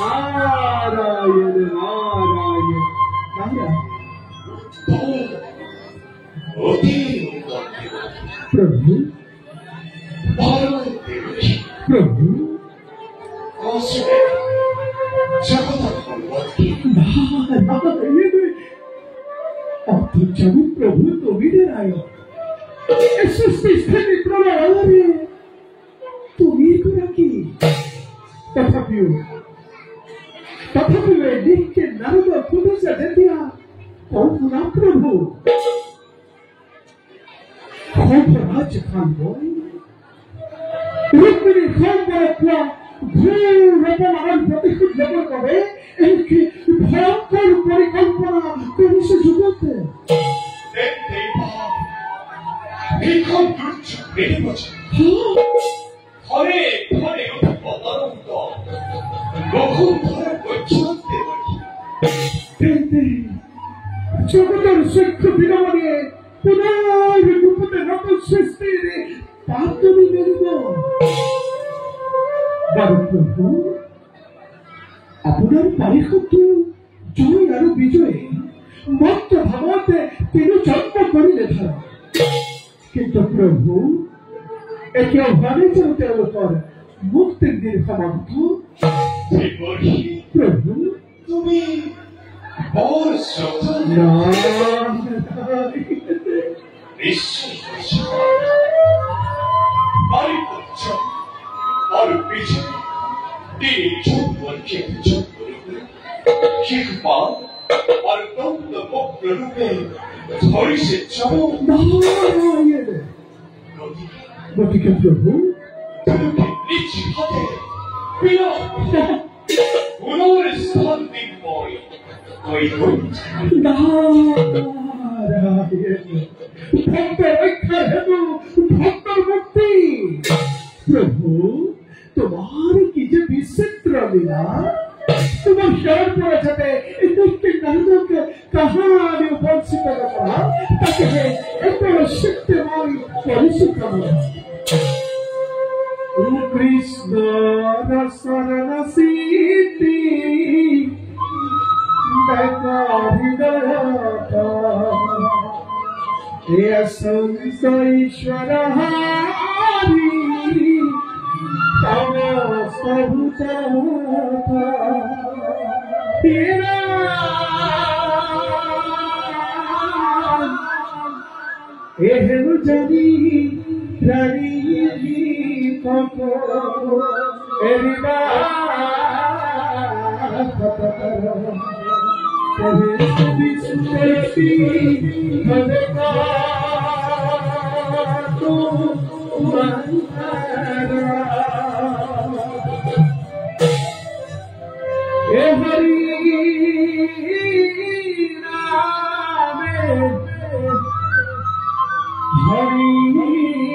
नारायण नारायण प्रभु प्रभु जब प्रभु तो भी दे रहा हो तुम्ही की तथापि वे देख के नारद खुद से दे दिया कौन ना प्रभु राज खान बोल रुक्मिणी खान पर प्रतिशोध लेकर कবে एक भयंकर परिकल्पना তুমি সে জগতে বিক্ষোভ করছে বেড়ে বছর ঘরে ঘরে পদারন্ত লঘু ধরে পরিচলতে পারি জগতের সত্য বিনমনে পুনর্বিপদে নতুন সৃষ্টির পাতনি মেলিব প্রভু আপনার পারিষদ জয় আর বিজয়ে মত্ত ভাবতে তিনি জন্ম করিলে ধরা কিন্তু প্রভু একে অভাবে চলতে অবসর মুক্তির দিন সমাপ্ত প্রভু তুমি বড় নিশ্চয় और पीछे तेरे छोड़ के एक बार और तुम तो मुक्त रूपे थोड़ी से चलो नदी के प्रभु नीचे हाथे बिना उन्होंने स्थान दिन बोई कोई मुक्ति प्रभु तुम्हारी की जो विचित्र लीला तुम्हारे शरण पर जाते इतने नारों के कहानी उपस्थित करना ताकि इतना शक्तिमान परिशुद्ध हो कृष्ण रसरन सीति बेकारी दयाता ये संसईश्वर हारी तेरा एहन जनी रानी को एरिबा तेरे सुबिस्ती मने का तू हरि नाम हरि नाम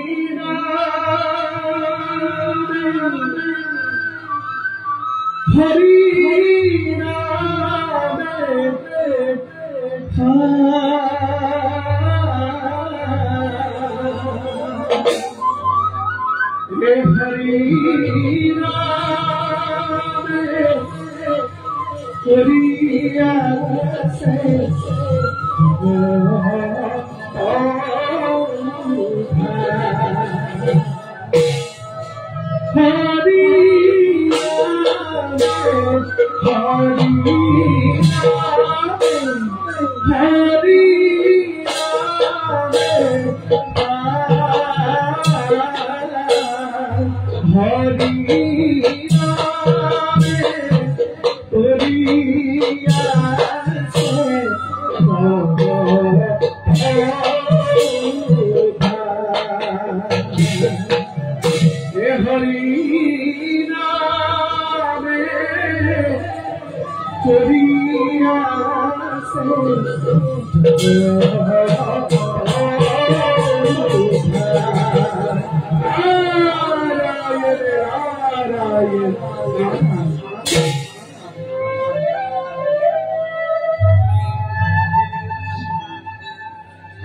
हरि नाम हरि नाम करिया से हरि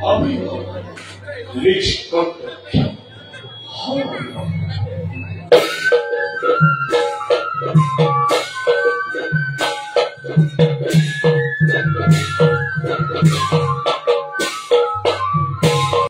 আমি লিস্ট করতে